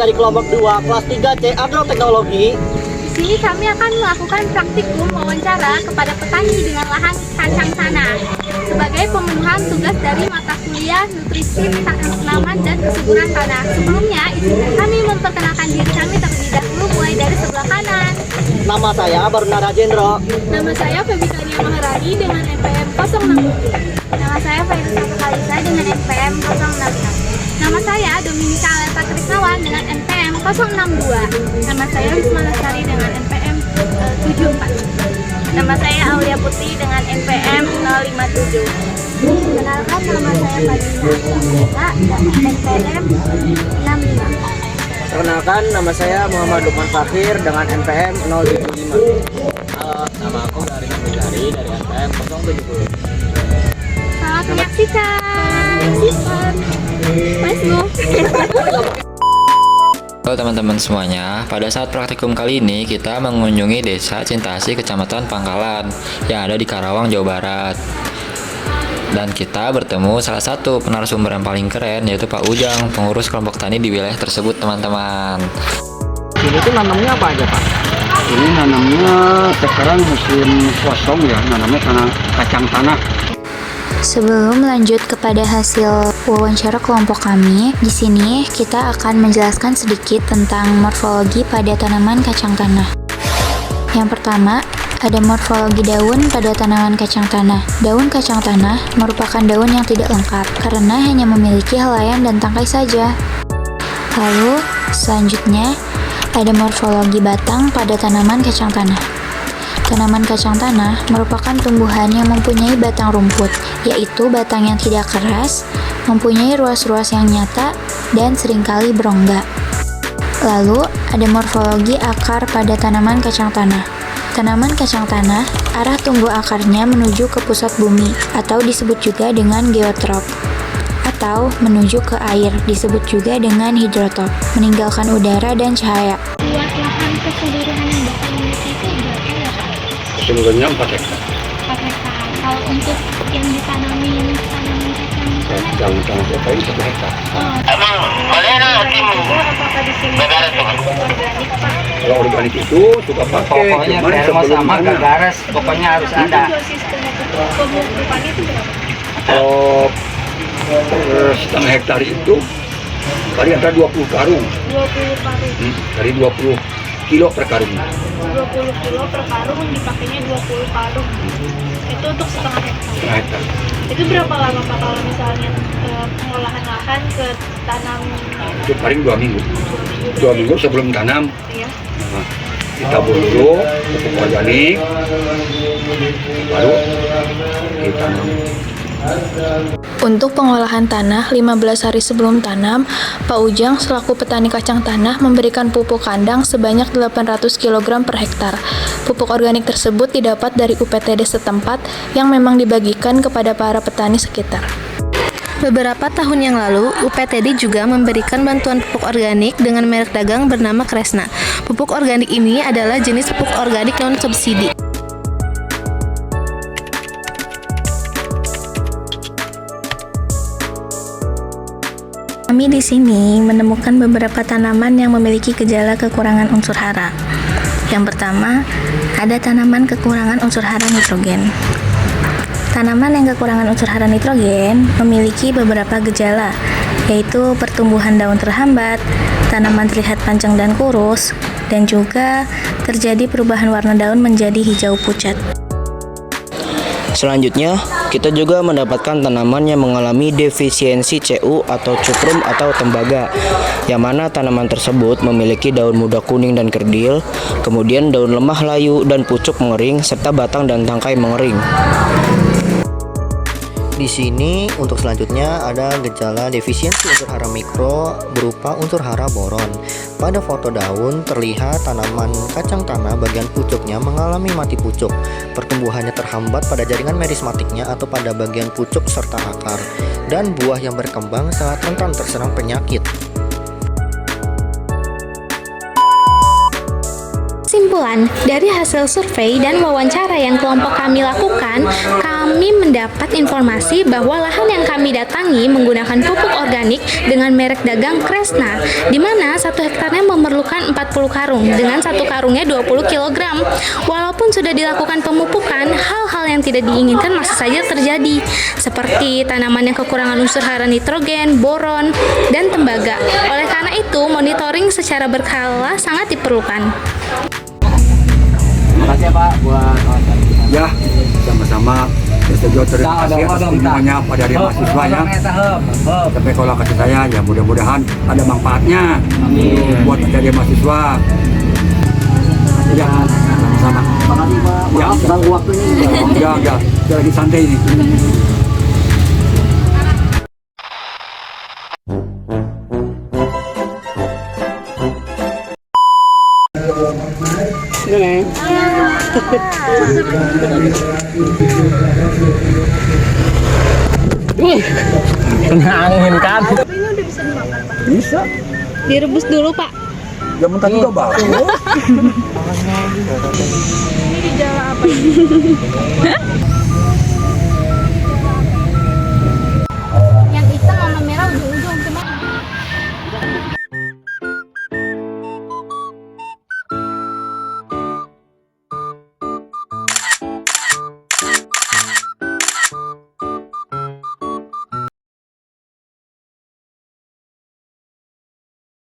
dari kelompok 2 kelas 3C Agroteknologi. Di sini kami akan melakukan praktikum wawancara kepada petani dengan lahan kacang tanah sebagai pemenuhan tugas dari mata kuliah nutrisi tanaman dan kesuburan tanah. Sebelumnya, izinkan kami memperkenalkan diri kami terlebih dahulu mulai dari sebelah kanan. Nama saya Baruna Rajendro. Nama saya Febikania Maharani dengan NPM 067. Nama saya Fairusa Kalisa dengan NPM 066. Nama saya Dominika Aleta Krisnawan dengan NPM 062. Nama saya Wisma Lestari dengan NPM 74. Nama saya Aulia Putri dengan NPM 057. Kenalkan, nama saya Fadila dengan NPM 65. Perkenalkan, nama saya Muhammad Lukman Fakir dengan NPM 075. Nama aku dari Nabujari dari NPM 070. Selamat menyaksikan. Let's go. Halo teman-teman semuanya, pada saat praktikum kali ini kita mengunjungi Desa Cintasi, Kecamatan Pangkalan yang ada di Karawang, Jawa Barat. Dan kita bertemu salah satu penarasumber yang paling keren, yaitu Pak Ujang, pengurus kelompok tani di wilayah tersebut, teman-teman. Ini tuh nanamnya apa aja, Pak? Ini nanamnya sekarang musim kosong ya, nanamnya kacang tanah. Sebelum lanjut kepada hasil wawancara kelompok kami, di sini kita akan menjelaskan sedikit tentang morfologi pada tanaman kacang tanah. Yang pertama, ada morfologi daun pada tanaman kacang tanah. Daun kacang tanah merupakan daun yang tidak lengkap karena hanya memiliki helaian dan tangkai saja. Lalu, selanjutnya, ada morfologi batang pada tanaman kacang tanah. Tanaman kacang tanah merupakan tumbuhan yang mempunyai batang rumput, yaitu batang yang tidak keras, mempunyai ruas-ruas yang nyata, dan seringkali berongga. Lalu, ada morfologi akar pada tanaman kacang tanah. Tanaman kacang tanah, arah tumbuh akarnya menuju ke pusat bumi, atau disebut juga dengan geotrop, atau menuju ke air, disebut juga dengan hidrotop, meninggalkan udara dan cahaya. Buat lahan keseluruhan yang Bapak miliki itu berapa ya, Pak? Seluruhnya 4 hektar. 4 hektar. Kalau untuk yang ditanamin tanaman kacang tanah, Kacang tanah itu 1 hektar. apakah di sini organik, Pak? Kalau organik itu suka pakai, Pokoknya cuman termos sebelum sama tanam. gagares, pokoknya harus Itu ada. dosis pemupukannya itu berapa? Kalau setengah hektar itu paling antara 20 karung, 20 karung. dari 20 kilo per karung. 20 kilo per karung, dipakainya 20 karung. Itu untuk setengah hektar. Setengah hektar. Itu berapa lama, Pak, kalau misalnya pengolahan lahan ke tanam? Itu paling 2 minggu. 2 minggu sebelum tanam. Ya. Nah, ditabur dulu pupuk organik, baru ditanam. Untuk pengolahan tanah 15 hari sebelum tanam, Pak Ujang selaku petani kacang tanah memberikan pupuk kandang sebanyak 800 kg per hektar. Pupuk organik tersebut didapat dari UPTD setempat yang memang dibagikan kepada para petani sekitar. Beberapa tahun yang lalu, UPTD juga memberikan bantuan pupuk organik dengan merek dagang bernama Kresna. Pupuk organik ini adalah jenis pupuk organik non-subsidi. Kami di sini menemukan beberapa tanaman yang memiliki gejala kekurangan unsur hara. Yang pertama, ada tanaman kekurangan unsur hara nitrogen. Tanaman yang kekurangan unsur hara nitrogen memiliki beberapa gejala, yaitu pertumbuhan daun terhambat, tanaman terlihat panjang dan kurus, dan juga terjadi perubahan warna daun menjadi hijau pucat. Selanjutnya, kita juga mendapatkan tanaman yang mengalami defisiensi CU atau cukrum atau tembaga, yang mana tanaman tersebut memiliki daun muda kuning dan kerdil, kemudian daun lemah layu dan pucuk mengering, serta batang dan tangkai mengering. Di sini untuk selanjutnya ada gejala defisiensi unsur hara mikro berupa unsur hara boron. Pada foto daun terlihat tanaman kacang tanah bagian pucuknya mengalami mati pucuk. Pertumbuhannya terhambat pada jaringan merismatiknya atau pada bagian pucuk serta akar. Dan buah yang berkembang sangat rentan terserang penyakit. Kesimpulan, dari hasil survei dan wawancara yang kelompok kami lakukan, kami mendapat informasi bahwa lahan yang kami datangi menggunakan pupuk organik dengan merek dagang Kresna, di mana 1 hektarnya memerlukan 40 karung, dengan 1 karungnya 20 kg. Walaupun sudah dilakukan pemupukan, hal-hal yang tidak diinginkan masih saja terjadi, seperti tanaman yang kekurangan unsur hara nitrogen, boron, dan tembaga. Oleh karena itu, monitoring secara berkala sangat diperlukan. Terima kasih ya Pak buat Ya, sama-sama. Terima kasih atas kunjungannya pada hari mahasiswanya. Sampai kalau kata saya, ya mudah-mudahan ada manfaatnya buat dari mahasiswa. Ya, sama-sama. Terima kasih Pak. Maaf ganggu waktunya. Enggak. Saya lagi santai ini. Kena angin kan? Bisa. Direbus dulu, Pak. Ya mentah juga bagus. Ini di jala apa ini?